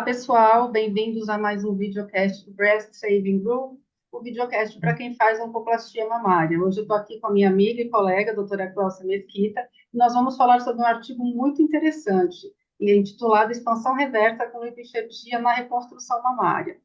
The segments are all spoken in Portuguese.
Olá, pessoal, bem-vindos a mais um videocast do Breast Saving Group, o videocast para quem faz oncoplastia mamária. Hoje eu estou aqui com a minha amiga e colega, a doutora Cláudia Mesquita, e nós vamos falar sobre um artigo muito interessante, intitulado Expansão Reversa com Lipoenxertia na Reconstrução Mamária.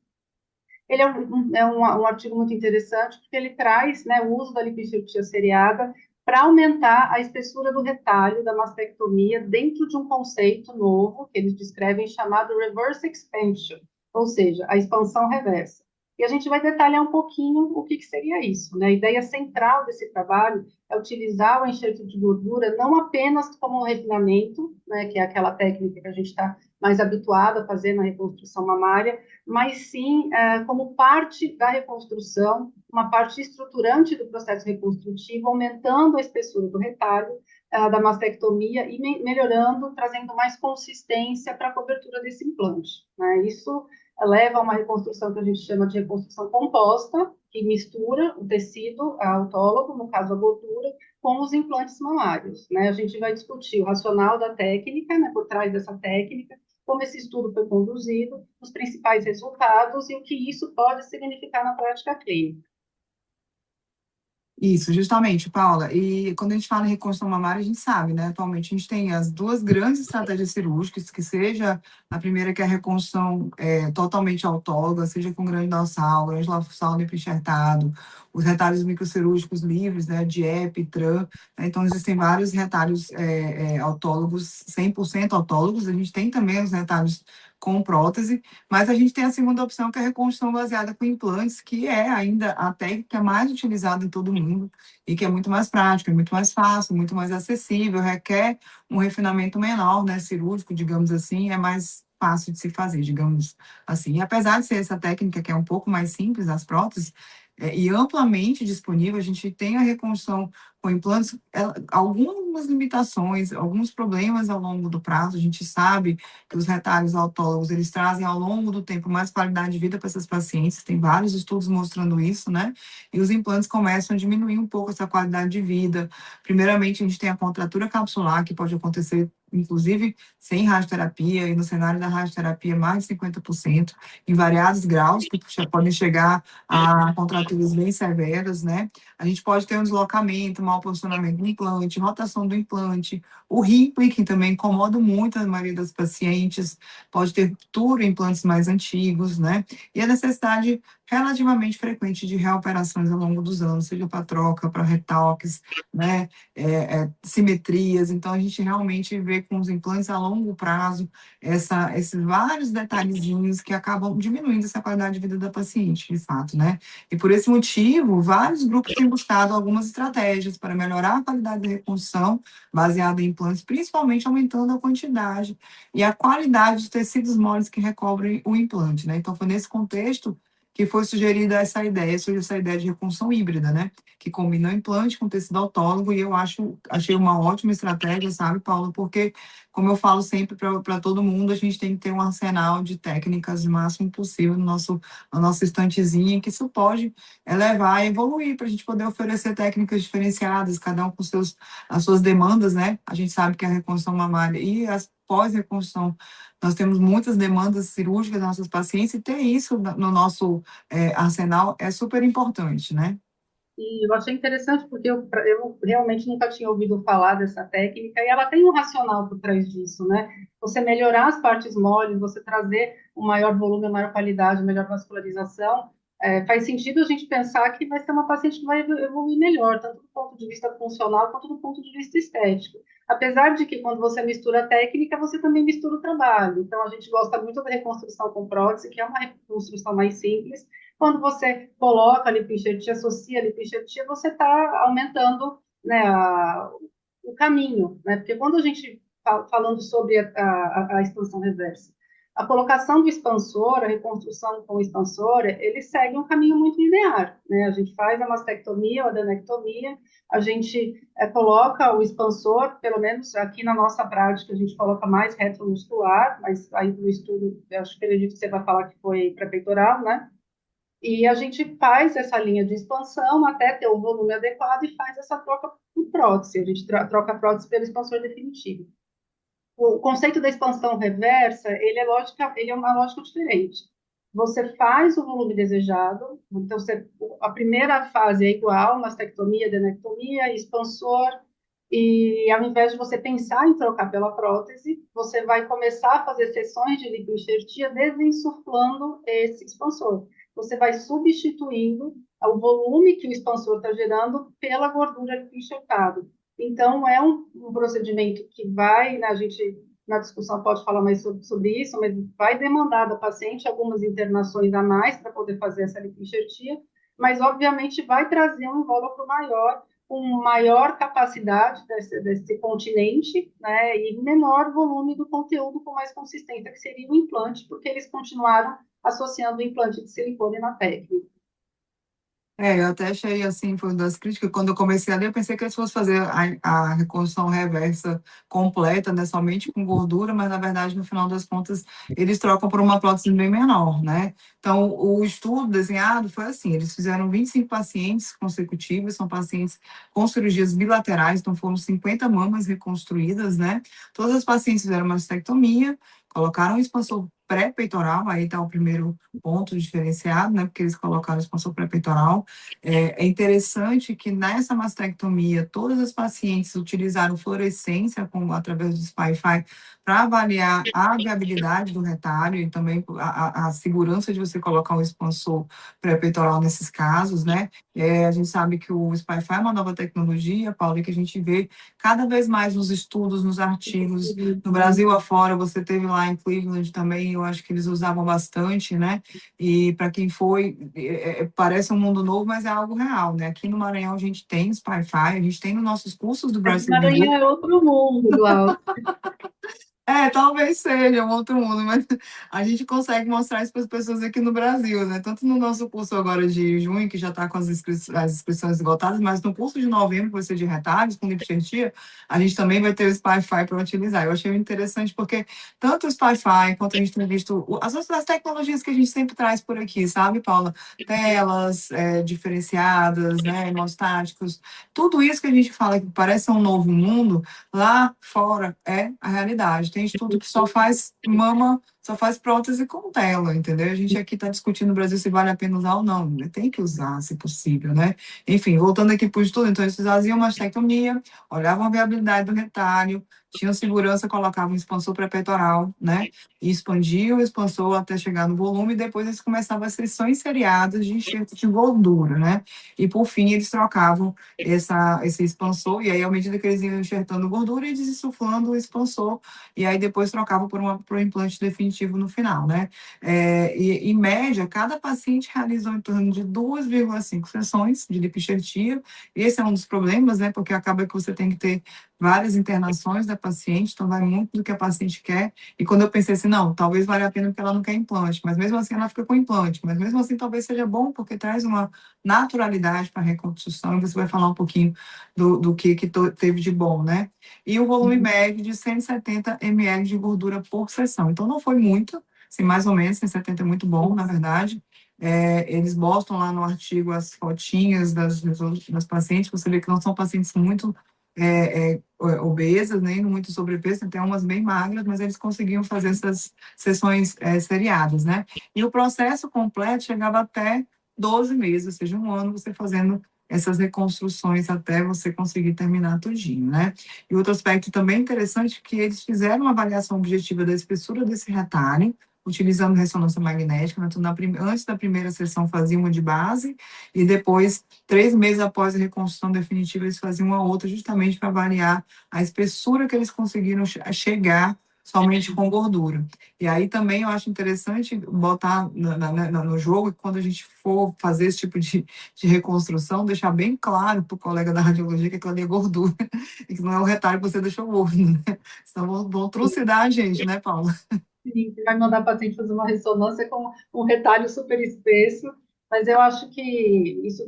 Ele é um artigo muito interessante porque ele traz, né, o uso da lipoenxertia seriada para aumentar a espessura do retalho da mastectomia dentro de um conceito novo que eles descrevem chamado reverse expansion, ou seja, a expansão reversa. E a gente vai detalhar um pouquinho o que seria isso, né? A ideia central desse trabalho é utilizar o enxerto de gordura não apenas como um refinamento, né, que é aquela técnica que a gente está mais habituado a fazer na reconstrução mamária, mas sim como parte da reconstrução, uma parte estruturante do processo reconstrutivo, aumentando a espessura do retalho da mastectomia e melhorando, trazendo mais consistência para a cobertura desse implante, né? Isso leva a uma reconstrução que a gente chama de reconstrução composta, que mistura o tecido autólogo, no caso a gordura, com os implantes mamários, né? A gente vai discutir o racional da técnica, né, por trás dessa técnica, como esse estudo foi conduzido, os principais resultados e o que isso pode significar na prática clínica. Isso, justamente, Paula. E quando a gente fala em reconstrução mamária, a gente sabe, né? Atualmente a gente tem as duas grandes estratégias cirúrgicas, que seja a primeira, que é a reconstrução totalmente autóloga, seja com grande dorsal, grande dorsal enxertado, os retalhos microcirúrgicos livres, né? DIEP, TRAN. Né? Então, existem vários retalhos autólogos, 100% autólogos. A gente tem também os retalhos com prótese, mas a gente tem a segunda opção, que é a reconstrução baseada com implantes, que é ainda a técnica mais utilizada em todo o mundo e que é muito mais prática, é muito mais fácil, muito mais acessível, requer um refinamento menor, né, cirúrgico, digamos assim, é mais fácil de se fazer, digamos assim. E apesar de ser essa técnica que é um pouco mais simples, as próteses, e amplamente disponível, a gente tem a reconstrução com implantes, algumas limitações, alguns problemas ao longo do prazo. A gente sabe que os retalhos autólogos, eles trazem ao longo do tempo mais qualidade de vida para essas pacientes, tem vários estudos mostrando isso, né? E os implantes começam a diminuir um pouco essa qualidade de vida. Primeiramente, a gente tem a contratura capsular, que pode acontecer inclusive sem radioterapia, e no cenário da radioterapia mais de 50%, em variados graus, que podem chegar a contraturas bem severas, né? A gente pode ter um deslocamento, mau posicionamento do implante, rotação do implante, o Ripley, que também incomoda muito a maioria das pacientes, pode ter ruptura em implantes mais antigos, né? E a necessidade relativamente frequente de reoperações ao longo dos anos, seja para troca, para retoques, né? Simetrias. Então, a gente realmente vê com os implantes a longo prazo esses vários detalhezinhos que acabam diminuindo essa qualidade de vida da paciente, de fato, né? E por esse motivo, vários grupos têm buscado algumas estratégias para melhorar a qualidade da reconstrução baseada em implantes, principalmente aumentando a quantidade e a qualidade dos tecidos moles que recobrem o implante, né? Então, foi nesse contexto que foi sugerida essa ideia, surgiu essa ideia de reconstrução híbrida, né? Que combina o implante com tecido autólogo, e eu achei uma ótima estratégia, sabe, Paula? Porque, como eu falo sempre para todo mundo, a gente tem que ter um arsenal de técnicas o máximo possível no nosso estantezinho, que isso pode levar a evoluir, para a gente poder oferecer técnicas diferenciadas, cada um com as suas demandas, né? A gente sabe que a reconstrução mamária e as pós-reconstrução, nós temos muitas demandas cirúrgicas das nossas pacientes, e ter isso no nosso arsenal é super importante, né? E eu achei interessante porque eu realmente nunca tinha ouvido falar dessa técnica e ela tem um racional por trás disso, né? Você melhorar as partes moles, você trazer um maior volume, uma maior qualidade, melhor vascularização, faz sentido a gente pensar que vai ser uma paciente que vai evoluir melhor, tanto do ponto de vista funcional quanto do ponto de vista estético. Apesar de que quando você mistura a técnica, você também mistura o trabalho. Então, a gente gosta muito da reconstrução com prótese, que é uma reconstrução mais simples. Quando você coloca a lipoenxertia, associa a lipoenxertia, você está aumentando, né, o caminho, né? Porque quando a gente falando sobre a expansão reversa, a colocação do expansor, a reconstrução com o expansor, ele segue um caminho muito linear, né? A gente faz a mastectomia ou a adenectomia, a gente coloca o expansor, pelo menos aqui na nossa prática, a gente coloca mais retromuscular, mas aí no estudo, eu acho que acredito que você vai falar que foi para peitoral, né? E a gente faz essa linha de expansão até ter o volume adequado e faz essa troca por prótese. A gente troca a prótese pelo expansor definitivo. O conceito da expansão reversa, ele é uma lógica diferente. Você faz o volume desejado, então a primeira fase é igual, mastectomia, adenectomia, expansor, e ao invés de você pensar em trocar pela prótese, você vai começar a fazer sessões de lipoenxertia desinsuflando esse expansor. Você vai substituindo o volume que o expansor está gerando pela gordura lipoenxertada. Então, é um procedimento que vai, né, a gente na discussão pode falar mais sobre isso, mas vai demandar da paciente algumas internações a mais para poder fazer essa lipoenxertia, mas obviamente vai trazer um invólucro maior, com maior capacidade desse continente, né, e menor volume do conteúdo com mais consistência, que seria o implante, porque eles continuaram associando o implante de silicone na técnica. Eu até achei assim, foi uma das críticas, quando eu comecei ali, eu pensei que eles fossem fazer a reconstrução reversa completa, né, somente com gordura, mas na verdade, no final das contas, eles trocam por uma prótese bem menor, né? Então, o estudo desenhado foi assim, eles fizeram 25 pacientes consecutivos, são pacientes com cirurgias bilaterais, então foram 50 mamas reconstruídas, né? Todas as pacientes fizeram mastectomia, colocaram um expansor pré-peitoral, aí está o primeiro ponto diferenciado, né, porque eles colocaram expansor pré-peitoral. É interessante que nessa mastectomia, todas as pacientes utilizaram fluorescência através do SPY-FI para avaliar a viabilidade do retalho e também a segurança de você colocar um expansor pré-peitoral nesses casos, né? A gente sabe que o SPY-FI é uma nova tecnologia, Paulo, e que a gente vê cada vez mais nos estudos, nos artigos, no Brasil afora, você teve lá em Cleveland também, eu acho que eles usavam bastante, né? E para quem foi, parece um mundo novo, mas é algo real, né? Aqui no Maranhão a gente tem Spotify, a gente tem nos nossos cursos do Mas Brasil Maranhão Guru. é outro mundo, Glauco. Talvez seja um outro mundo, mas a gente consegue mostrar isso para as pessoas aqui no Brasil, né? Tanto no nosso curso agora de junho, que já está com as inscrições esgotadas, mas no curso de novembro, que vai ser de retalhos, com lipxertia, a gente também vai ter o Spotify para utilizar. Eu achei interessante porque tanto o Spotify quanto a gente tem visto as outras tecnologias que a gente sempre traz por aqui, sabe, Paula? Telas diferenciadas, né? Hemostáticos, tudo isso que a gente fala que parece um novo mundo, lá fora é a realidade. Tem estudo que só faz mama, só faz prótese com tela, entendeu? A gente aqui está discutindo no Brasil se vale a pena usar ou não. Né? Tem que usar, se possível, né? Enfim, voltando aqui para o estudo, então eles faziam mastectomia, olhavam a viabilidade do retalho, tinham segurança, colocavam um expansor pré-peitoral, né? E expandiam o expansor até chegar no volume, e depois eles começavam as sessões seriadas de enxerto de gordura, né? E por fim, eles trocavam esse expansor, e aí, à medida que eles iam enxertando gordura, eles insuflando o expansor, e aí depois trocavam por um implante definitivo no final, né? Em média, cada paciente realizou em torno de 2,5 sessões de lipoenxertia. Esse é um dos problemas, né? Porque acaba que você tem que ter várias internações da paciente, então vai muito do que a paciente quer. E quando eu pensei assim, não, talvez valha a pena porque ela não quer implante, mas mesmo assim ela fica com implante, mas mesmo assim talvez seja bom porque traz uma naturalidade para a reconstrução, e você vai falar um pouquinho do que teve de bom, né? E o volume médio de 170 ml de gordura por sessão. Então, não foi muito, assim, mais ou menos, 170 é muito bom, na verdade. Eles mostram lá no artigo as fotinhas das pacientes, você vê que não são pacientes muito obesas, nem muito sobrepeso, tem até umas bem magras, mas eles conseguiam fazer essas sessões seriadas, né? E o processo completo chegava até 12 meses, ou seja, um ano você fazendo essas reconstruções até você conseguir terminar tudinho, né? E outro aspecto também interessante é que eles fizeram uma avaliação objetiva da espessura desse retalho, utilizando ressonância magnética, né? Então, antes da primeira sessão fazia uma de base, e depois, 3 meses após a reconstrução definitiva, eles faziam uma outra justamente para avaliar a espessura que eles conseguiram chegar somente com gordura. E aí também eu acho interessante botar no jogo que quando a gente for fazer esse tipo de reconstrução, deixar bem claro para o colega da radiologia que aquilo ali é gordura, e que não é o retalho que você deixou gordo, né? Senão vão trucidar a gente, né, Paula? Sim, você vai mandar a paciente fazer uma ressonância com um retalho super espesso, mas eu acho que isso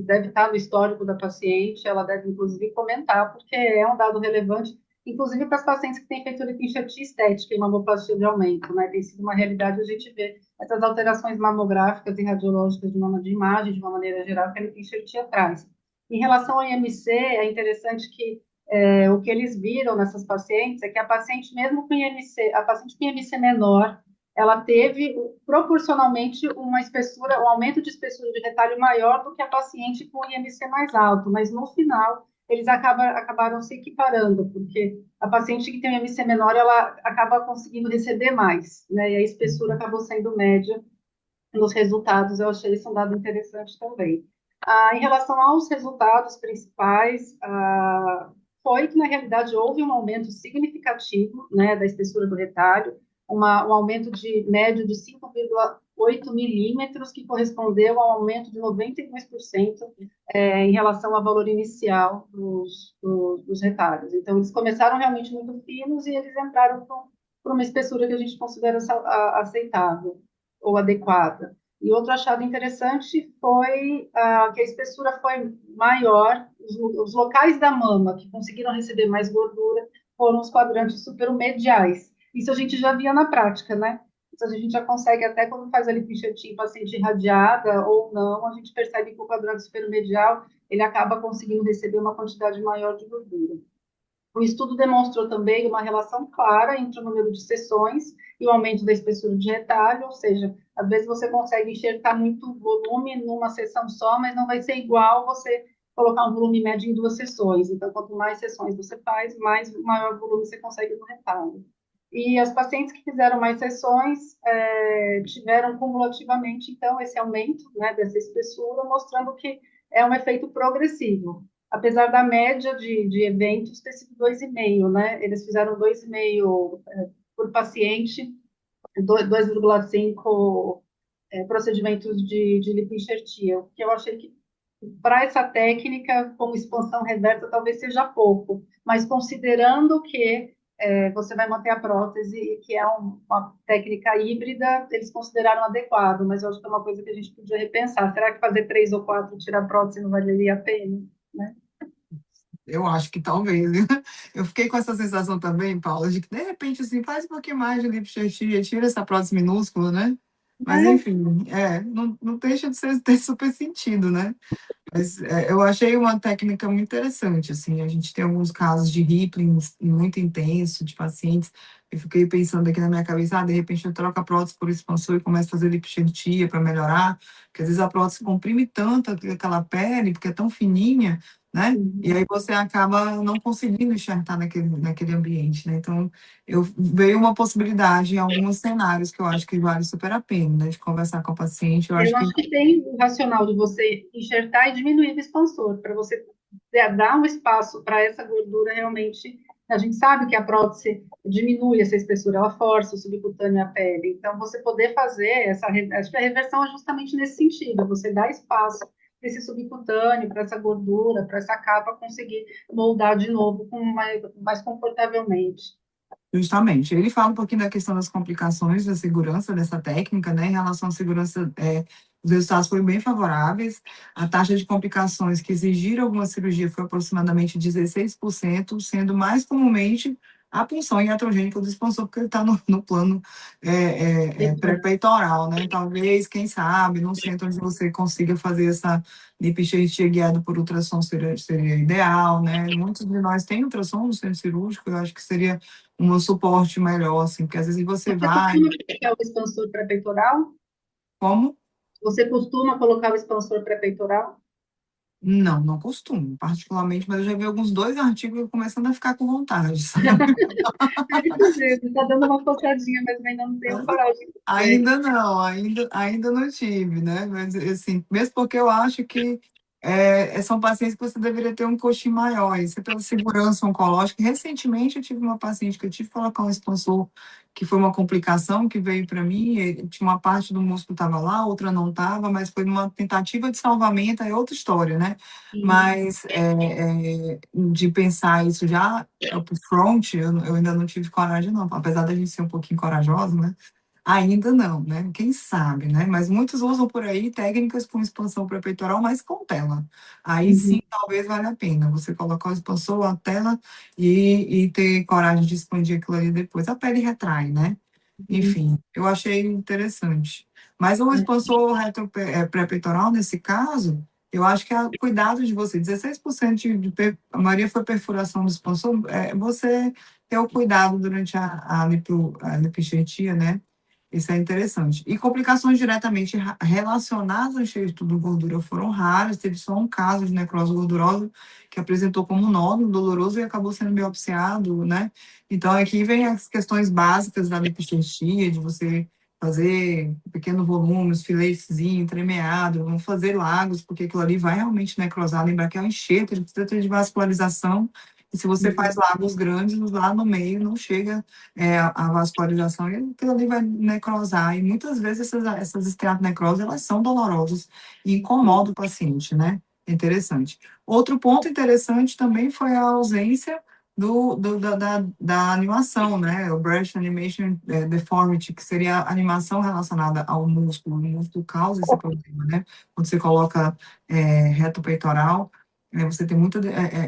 deve estar no histórico da paciente, ela deve, inclusive, comentar, porque é um dado relevante, inclusive para as pacientes que têm feito lipoenxertia estética e mamoplastia de aumento, né? Tem sido uma realidade a gente ver essas alterações mamográficas e radiológicas de mama de imagem, de uma maneira geral, que a lipoenxertia traz. Em relação ao IMC, é interessante que O que eles viram nessas pacientes é que a paciente, mesmo com IMC, a paciente com IMC menor, ela teve proporcionalmente uma espessura, um aumento de espessura de retalho maior do que a paciente com IMC mais alto, mas no final eles acabaram se equiparando, porque a paciente que tem um IMC menor, ela acaba conseguindo receber mais, né? E a espessura acabou sendo média nos resultados. Eu achei isso um dado interessante também. Em relação aos resultados principais, foi que, na realidade, houve um aumento significativo, né, da espessura do retalho, um aumento de médio de 5,8 milímetros, que correspondeu a um aumento de 92% em relação ao valor inicial dos retalhos. Então, eles começaram realmente muito finos e eles entraram por uma espessura que a gente considera aceitável ou adequada. E outro achado interessante foi que a espessura foi maior, os locais da mama que conseguiram receber mais gordura foram os quadrantes superomediais. Isso a gente já via na prática, né? Isso a gente já consegue, até quando faz a lipoenxertia em paciente irradiada ou não, a gente percebe que o quadrante superomedial ele acaba conseguindo receber uma quantidade maior de gordura. O estudo demonstrou também uma relação clara entre o número de sessões e o aumento da espessura de retalho, ou seja, às vezes você consegue enxertar muito volume numa sessão só, mas não vai ser igual você colocar um volume médio em duas sessões. Então, quanto mais sessões você faz, maior volume você consegue no retalho. E as pacientes que fizeram mais sessões tiveram cumulativamente, então, esse aumento, né, dessa espessura, mostrando que é um efeito progressivo, apesar da média de eventos ter sido 2,5, né? Eles fizeram 2,5 por paciente, 2,5 procedimentos de lipoenxertia, o que eu achei que para essa técnica, como expansão reversa, talvez seja pouco, mas considerando que você vai manter a prótese e que é uma técnica híbrida, eles consideraram adequado, mas eu acho que é uma coisa que a gente podia repensar. Será que fazer 3 ou 4 tirar a prótese não valeria a pena? Né? Eu acho que talvez, viu? Eu fiquei com essa sensação também, Paula, de que de repente assim, faz um pouquinho mais de lipoenxertia, tira essa prótese minúscula, né? Mas enfim, não deixa de ter super sentido, né? Mas eu achei uma técnica muito interessante, assim, a gente tem alguns casos de rippling muito intenso, de pacientes, eu fiquei pensando aqui na minha cabeça, de repente eu troco a prótese por expansor e começo a fazer lipoenxertia para melhorar, porque às vezes a prótese comprime tanto aquela pele, porque é tão fininha, né? E aí você acaba não conseguindo enxertar naquele ambiente, né? Então, veio uma possibilidade em alguns cenários que eu acho que vale super a pena, né? De conversar com o paciente, eu acho Eu que acho que tem o racional de você enxertar e diminuir o expansor, para você dar um espaço para essa gordura realmente. A gente sabe que a prótese diminui essa espessura, ela força o subcutâneo à pele. Então, você poder fazer acho que a reversão é justamente nesse sentido, você dá espaço para esse subcutâneo, para essa gordura, para essa capa conseguir moldar de novo mais confortavelmente. Justamente. Ele fala um pouquinho da questão das complicações da segurança dessa técnica, né? Em relação à segurança, os resultados foram bem favoráveis. A taxa de complicações que exigiram alguma cirurgia foi aproximadamente 16%, sendo mais comumente a punção iatrogênica do expansor, porque ele está no plano pré-peitoral, né? Talvez, quem sabe, num centro onde você consiga fazer essa lipoenxertia guiada por ultrassom seria ideal, né? Muitos de nós têm ultrassom no centro cirúrgico, eu acho que seria um suporte melhor, assim, porque às vezes você Você vai, costuma colocar o expansor pré-peitoral? como? Você costuma colocar o expansor pré-peitoral? Não costumo, particularmente, mas eu já vi alguns dois artigos começando a ficar com vontade, sabe? Está dando uma coçadinha, mas ainda não tenho coragem. Ainda não, ainda não tive, né? Mas, assim, mesmo porque eu acho que são pacientes que você deveria ter um coxinho maior, isso é pela segurança oncológica. Recentemente, eu tive uma paciente que eu tive que colocar um expansor, que foi uma complicação que veio para mim, tinha uma parte do músculo estava lá, outra não estava, mas foi uma tentativa de salvamento, é outra história, né? Mas de pensar isso já up front, eu ainda não tive coragem, não, apesar da gente ser um pouquinho corajosa, né? Ainda não, né? Quem sabe, né? Mas muitos usam por aí técnicas com expansão pré-peitoral, mas com tela. Aí sim, Uhum, talvez valha a pena você colocar o expansor, a tela e ter coragem de expandir aquilo ali depois. A pele retrai, né? uhum. Enfim, eu achei interessante. Mas o expansor pré-peitoral, nesse caso, Eu acho que o cuidado de você, 16% a maioria foi perfuração do expansor, você ter o cuidado durante a lipoenxertia, né? Isso é interessante. E complicações diretamente relacionadas ao enxerto de gordura foram raras. Teve só um caso de necrose gordurosa que apresentou como nódulo doloroso e acabou sendo biopsiado, né? Então, aqui vem as questões básicas da lipoenxertia, de você fazer pequeno volume, os filetezinhos, entremeado, não fazer lagos, porque aquilo ali vai realmente necrosar. Lembrar que é um enxerto, ele precisa ter de vascularização. E se você faz lagos grandes, lá no meio não chega a vascularização e aquilo ali vai necrosar. E muitas vezes essas esteatocnecroses, elas são dolorosas e incomodam o paciente, né? Interessante. Outro ponto interessante também foi a ausência da animação, né? O Breast Animation Deformity, que seria a animação relacionada ao músculo. O músculo causa esse problema, né? Quando você coloca reto peitoral, você tem muita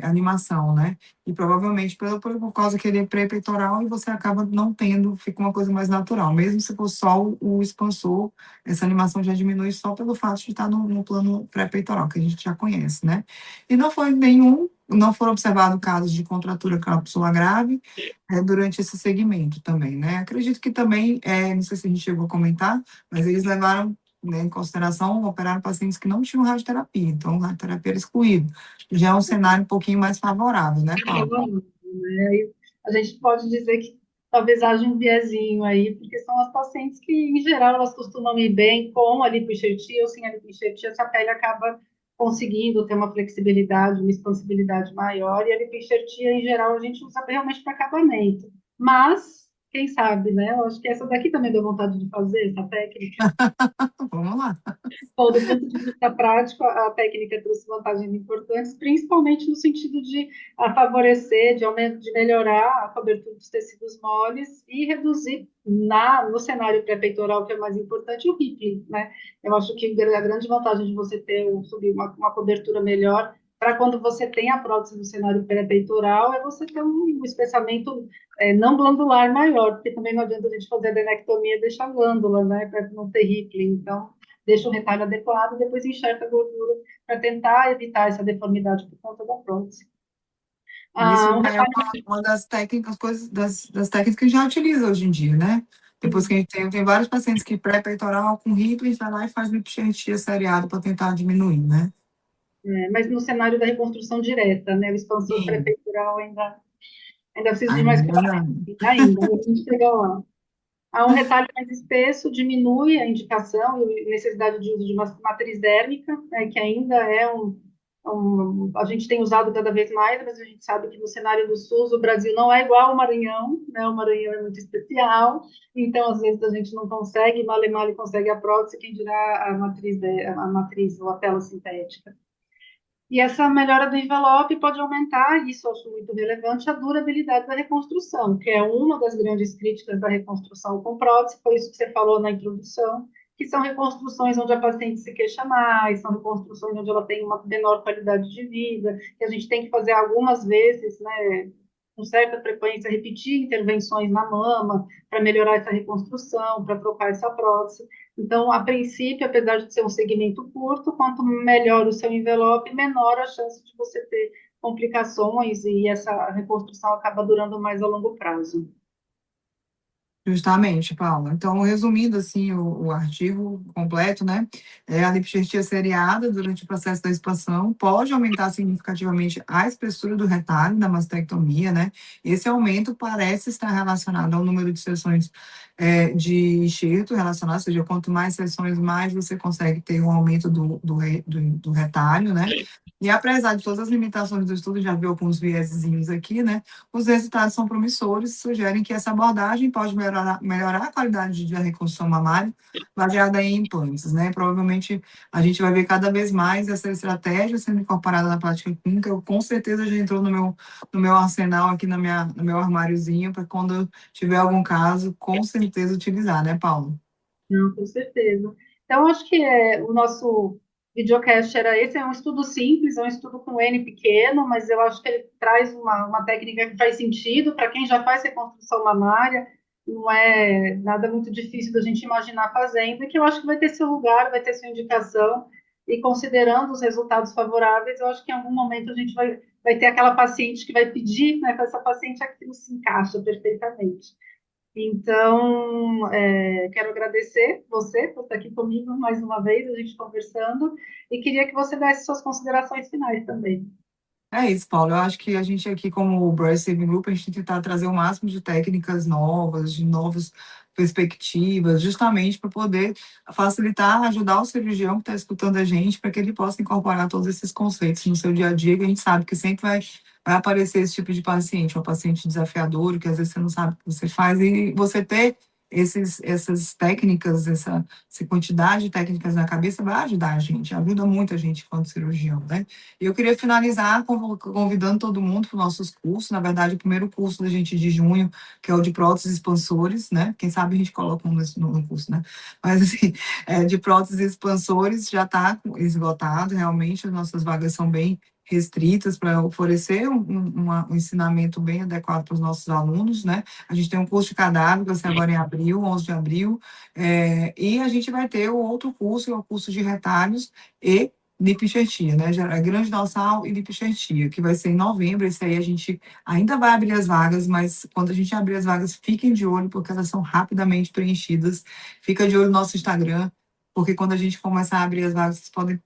animação, né? E provavelmente por causa que ele é pré-peitoral e você acaba não tendo, fica uma coisa mais natural. Mesmo se for só o expansor, essa animação já diminui só pelo fato de estar no plano pré-peitoral, que a gente já conhece, né? E não foram observados casos de contratura capsular grave durante esse segmento também, né? Acredito que também, não sei se a gente chegou a comentar, mas eles levaram, né, em consideração, operaram pacientes que não tinham radioterapia, então radioterapia era excluído. Já é um cenário um pouquinho mais favorável, né, Paulo? Né? Aí a gente pode dizer que talvez haja um viezinho aí, porque são as pacientes que, em geral, elas costumam ir bem com a lipoenxertia ou sem a lipoenxertia, essa pele acaba conseguindo ter uma flexibilidade, uma expansibilidade maior, e a lipoenxertia, em geral, a gente usa realmente para acabamento. Mas, quem sabe, né? Eu acho que essa daqui também deu vontade de fazer, essa técnica. Vamos lá. Bom, do ponto de vista prático, a técnica trouxe vantagens importantes, principalmente no sentido de favorecer, de melhorar a cobertura dos tecidos moles e reduzir no cenário pré-peitoral, que é mais importante, o rippling, né? Eu acho que a grande vantagem de você ter subir uma cobertura melhor para quando você tem a prótese no cenário pré-peitoral é você ter um espessamento não glandular maior, porque também não adianta a gente fazer a adenectomia e deixar a glândula, né, para não ter rippling. Então, deixa o retalho adequado e depois enxerta a gordura para tentar evitar essa deformidade por conta da prótese. Isso Um já é retalho uma das técnicas, das técnicas que a gente já utiliza hoje em dia, né? Depois que a gente tem vários pacientes que pré-peitoral com ripo, a gente vai lá e faz lipoenxertia seriada para tentar diminuir, né? mas no cenário da reconstrução direta, né, o expansor Sim, pré-peitoral ainda precisa de mais ainda cuidado, não. ainda, mas a gente chega lá. Um retalho mais espesso diminui a indicação e necessidade de uso de uma matriz dérmica, né, que ainda é a gente tem usado cada vez mais, mas a gente sabe que no cenário do SUS o Brasil não é igual ao Maranhão, né? O Maranhão é muito especial, então às vezes a gente não consegue, male consegue a prótese, quem dirá a matriz ou a tela sintética. E essa melhora do envelope pode aumentar, isso eu acho muito relevante, a durabilidade da reconstrução, que é uma das grandes críticas da reconstrução com prótese, foi isso que você falou na introdução, que são reconstruções onde a paciente se queixa mais, são reconstruções onde ela tem uma menor qualidade de vida, que a gente tem que fazer algumas vezes, né, com certa frequência, repetir intervenções na mama para melhorar essa reconstrução, para trocar essa prótese. Então, a princípio, apesar de ser um segmento curto, quanto melhor o seu envelope, menor a chance de você ter complicações e essa reconstrução acaba durando mais a longo prazo. Justamente, Paula. Então, resumindo assim o artigo completo, né? A lipoenxertia seriada durante o processo da expansão pode aumentar significativamente a espessura do retalho da mastectomia, né? Esse aumento parece estar relacionado ao número de sessões de enxerto relacionado, ou seja, quanto mais sessões, mais você consegue ter um aumento do retalho, né? E apesar de todas as limitações do estudo, já viu alguns viesezinhos aqui, né? Os resultados são promissores e sugerem que essa abordagem pode melhorar a qualidade da reconstrução mamária baseada em implantes, né? Provavelmente a gente vai ver cada vez mais essa estratégia sendo incorporada na prática clínica. Eu, com certeza já entrou no meu arsenal aqui no meu armáriozinho para quando tiver algum caso, com certeza utilizar, né, Paulo? Não, com certeza. Então, acho que o nosso videocast era esse, é um estudo simples, é um estudo com N pequeno, mas eu acho que ele traz uma técnica que faz sentido para quem já faz reconstrução mamária, não é nada muito difícil da gente imaginar fazendo, e que eu acho que vai ter seu lugar, vai ter sua indicação, e considerando os resultados favoráveis, eu acho que em algum momento a gente vai ter aquela paciente que vai pedir, né, para essa paciente aquilo se encaixa perfeitamente. Então, quero agradecer você por estar aqui comigo mais uma vez, a gente conversando, e queria que você desse suas considerações finais também. É isso, Paulo. Eu acho que a gente aqui, como o Breast Saving Group, a gente tem que tentar trazer o máximo de técnicas novas, de novas perspectivas, justamente para poder facilitar, ajudar o cirurgião que está escutando a gente, para que ele possa incorporar todos esses conceitos no seu dia a dia, que a gente sabe que sempre vai aparecer esse tipo de paciente, um paciente desafiador, que às vezes você não sabe o que você faz, e você ter essas técnicas, essa quantidade de técnicas na cabeça vai ajudar a gente, ajuda muito a gente enquanto cirurgião, né? E eu queria finalizar convidando todo mundo para os nossos cursos. Na verdade, o primeiro curso da gente de junho, que é o de próteses expansores, né? Quem sabe a gente coloca um no curso, né? Mas, assim, de próteses expansores já está esgotado, realmente, as nossas vagas são bem restritas para oferecer um ensinamento bem adequado para os nossos alunos, né? A gente tem um curso de cadáver, que vai ser agora em abril, 11 de abril, e a gente vai ter o outro curso, que é o curso de retalhos e lipoenxertia, né? Grande dorsal e lipoenxertia, que vai ser em novembro. Esse aí a gente ainda vai abrir as vagas, mas quando a gente abrir as vagas, fiquem de olho, porque elas são rapidamente preenchidas. Fica de olho no nosso Instagram, porque quando a gente começar a abrir as vagas, vocês podem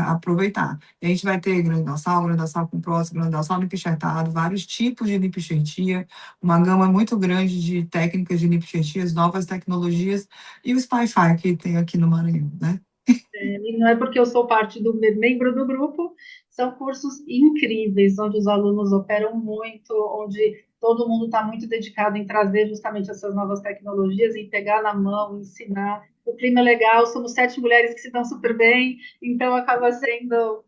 aproveitar. E a gente vai ter grande dorsal com prótese, grande dorsal lipoenxertado, vários tipos de lipoenxertia, uma gama muito grande de técnicas de lipoenxertias, novas tecnologias, e o SpyFi que tem aqui no Maranhão, né? E não é porque eu sou parte do membro do grupo, são cursos incríveis, onde os alunos operam muito, onde todo mundo está muito dedicado em trazer justamente essas novas tecnologias, em pegar na mão, ensinar. O clima é legal, somos 7 mulheres que se dão super bem, então acaba sendo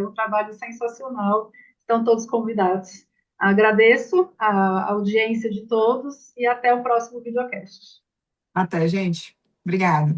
um trabalho sensacional. Estão todos convidados. Agradeço a audiência de todos e até o próximo videocast. Até, gente. Obrigada.